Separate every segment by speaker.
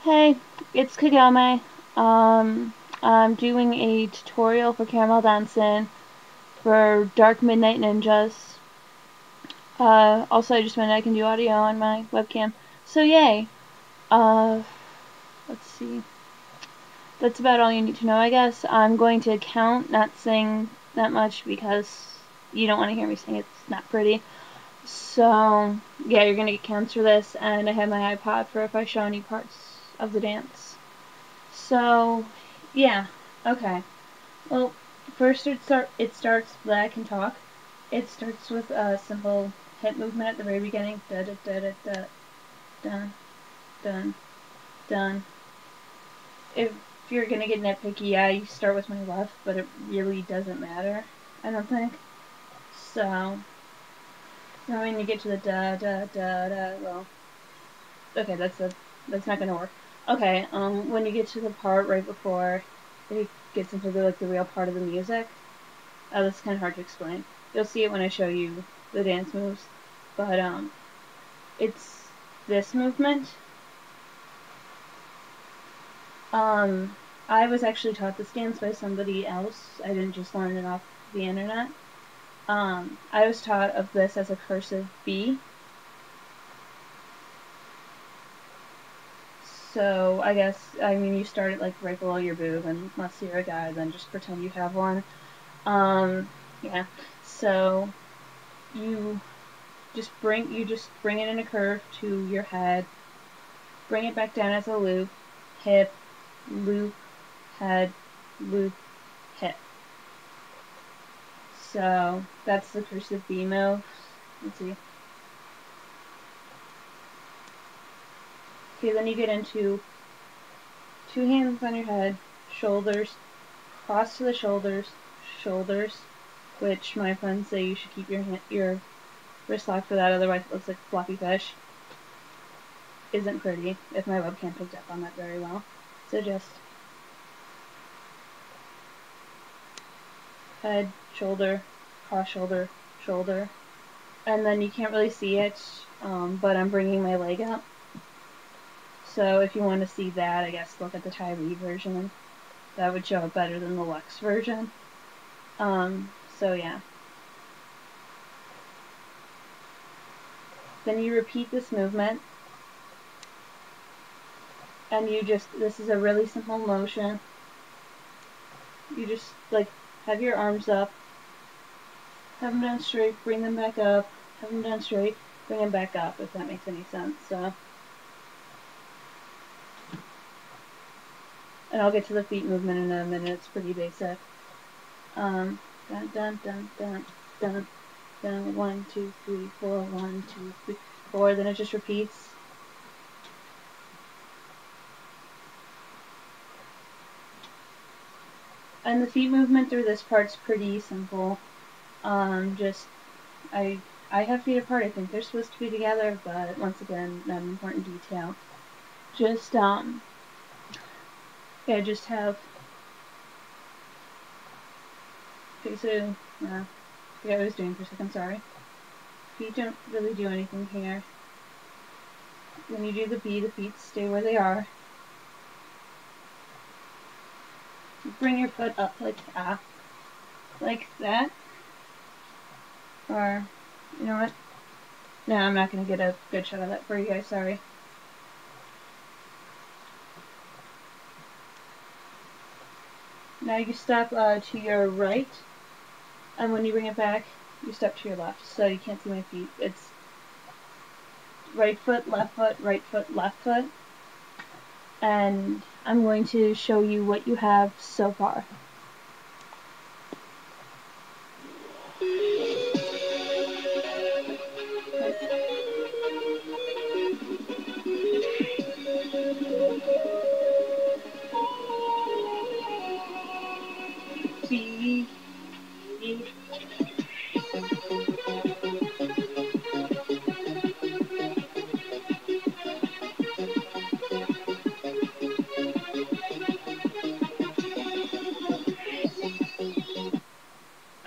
Speaker 1: Hey, it's Kagome. I'm doing a tutorial for Caramelldansen for Dark Midnight Ninjas. Also, I just found I can do audio on my webcam. So yay. Uh, let's see. That's about all you need to know, I guess. I'm going to count, not sing that much because you don't want to hear me sing. It's not pretty. So, yeah, you're going to get counts for this, and I have my iPod for if I show any parts of the dance. So, yeah, okay. Well, first it starts that I can talk. It starts with a simple hip movement at the very beginning. Da da da da da, dun dun dun. If you're gonna get nitpicky, yeah, you start with my left, but it really doesn't matter. I don't think. So, now when you get to the da da da da, well, okay, that's not gonna work. Okay, when you get to the part right before it gets into the real part of the music, that's kind of hard to explain. You'll see it when I show you the dance moves, but it's this movement. I was actually taught this dance by somebody else. I didn't just learn it off the internet. I was taught of this as a cursive B. So I mean, you start it like right below your boob, and unless you're a guy, then just pretend you have one. Yeah. So you just bring it in a curve to your head, bring it back down as a loop, hip, loop, head, loop, hip. So that's the cursive B move. Let's see. Okay, then you get into two hands on your head, shoulders, cross to the shoulders, shoulders, which my friends say you should keep your wrist locked for that, otherwise it looks like floppy fish. Isn't pretty, if my webcam picked up on that very well. So just head, shoulder, cross shoulder, shoulder. And then you can't really see it, but I'm bringing my leg up. So if you want to see that, I guess look at the Tyree version. That would show it better than the Lux version. So yeah. Then you repeat this movement. And this is a really simple motion. You just, like, have your arms up, have them down straight, bring them back up, have them down straight, bring them back up, if that makes any sense. So, and I'll get to the feet movement in a minute. It's pretty basic. Dun dun dun dun dun dun. 1, 2, 3, 4. 1, 2, 3, 4. Then it just repeats. And the feet movement through this part's pretty simple. I have feet apart. I think they're supposed to be together, but once again, not an important detail. Just yeah, just have. Okay, so I forgot what I was doing for a second. Sorry. Feet don't really do anything here. When you do the B, the feet stay where they are. Bring your foot up like that. Or, you know what? No, I'm not going to get a good shot of that for you guys, sorry. Now you step to your right, and when you bring it back, you step to your left, so you can't see my feet. It's right foot, left foot, right foot, left foot. And I'm going to show you what you have so far. B.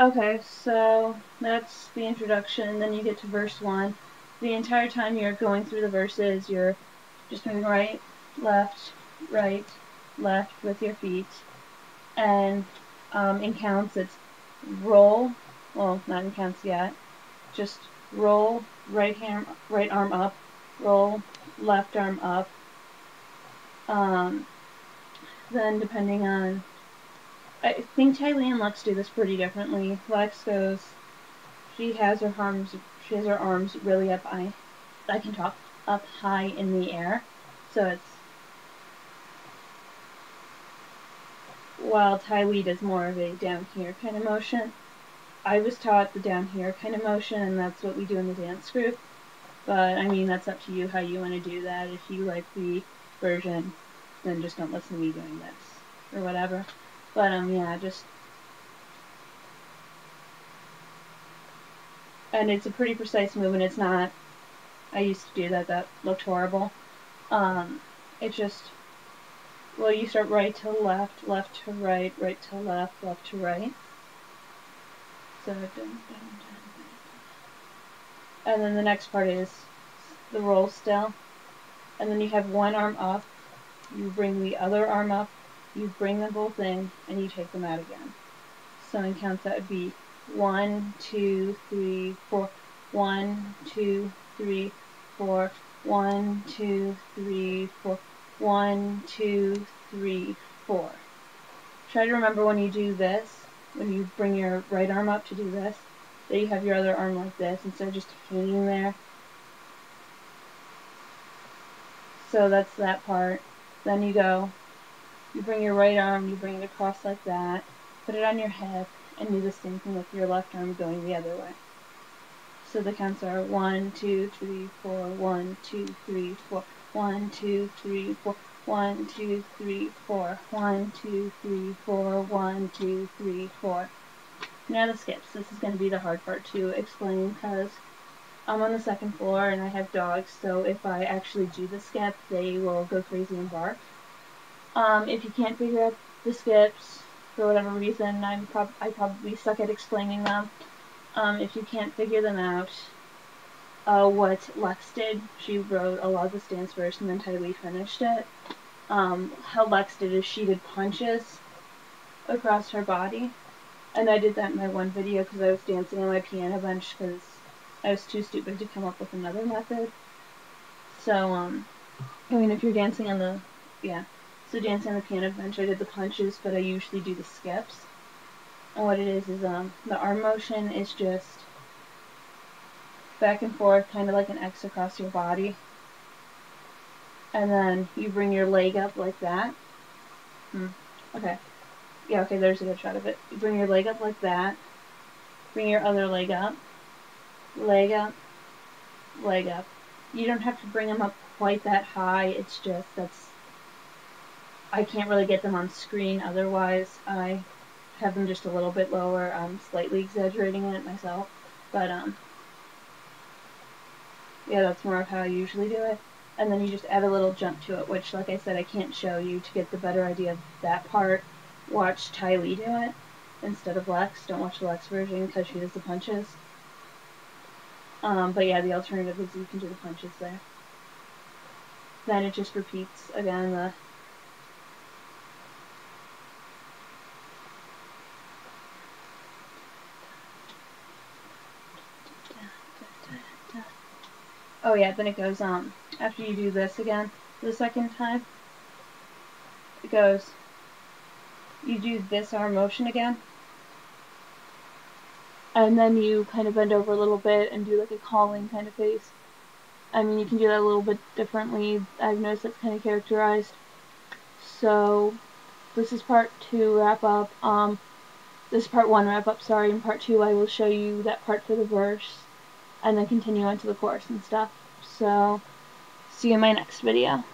Speaker 1: Okay, so that's the introduction, then you get to verse 1. The entire time you're going through the verses, you're just moving right, left, right, left with your feet. And in counts it's roll, well, not in counts yet, just roll, right arm up, roll, left arm up. Then depending on, I think Tylee and Lex do this pretty differently. Lex goes, she has her arms really up high. I can talk up high in the air. So it's, while Tylee does more of a down here kind of motion. I was taught the down here kind of motion, and that's what we do in the dance group. But I mean, that's up to you how you want to do that. If you like the version, then just don't listen to me doing this or whatever. But yeah, just, and it's a pretty precise move, and it's not, I used to do that looked horrible. It's just, well, you start right to left, left to right, right to left, left to right. So, and then the next part is the roll still. And then you have one arm up, you bring the other arm up, you bring them both in, and you take them out again. So in counts that would be 1, 2, 3, 4, 1, 2, 3, 4, 1, 2, 3, 4, 1, 2, 3, 4. Try to remember when you do this, when you bring your right arm up to do this, that you have your other arm like this instead of just hanging there. So that's that part. Then you go, you bring your right arm, you bring it across like that, put it on your hip, and do the same thing with your left arm going the other way. So the counts are 1, 2, 3, 4, 1, 2, 3, 4, 1, 2, 3, 4, 1, 2, 3, 4, 1, 2, 3, 4, 1, 2, 3, 4. Now the skips. This is going to be the hard part to explain because I'm on the second floor and I have dogs, so if I actually do the skip, they will go crazy and bark. If you can't figure out the skips for whatever reason, I probably suck at explaining them. If you can't figure them out, what Lex did, she wrote a lot of the dance first and then Tylee finished it. How Lex did is she did punches across her body, and I did that in my one video because I was dancing on my piano bench because I was too stupid to come up with another method. So, I mean, if you're dancing on the, so dancing on the piano bench, I did the punches, but I usually do the skips. And what it is the arm motion is just back and forth, kind of like an X across your body. And then you bring your leg up like that. Okay. Yeah, okay, there's a good shot of it. You bring your leg up like that. Bring your other leg up. Leg up. Leg up. You don't have to bring them up quite that high. It's just, I can't really get them on screen otherwise. I have them just a little bit lower. I'm slightly exaggerating it myself. But, yeah, that's more of how I usually do it. And then you just add a little jump to it, which, like I said, I can't show you. To get the better idea of that part, watch Tylee do it instead of Lex. Don't watch the Lex version because she does the punches. But yeah, the alternative is you can do the punches there. Then it just repeats again the oh yeah, then it goes after you do this again for the second time, it goes, you do this arm motion again, and then you kind of bend over a little bit and do like a calling kind of face. I mean, you can do that a little bit differently. I've noticed that's kind of characterized. So this is part 2 wrap up. This is part 1 wrap up, sorry. In part 2 I will show you that part for the verse and then continue on to the chorus and stuff. So see you in my next video.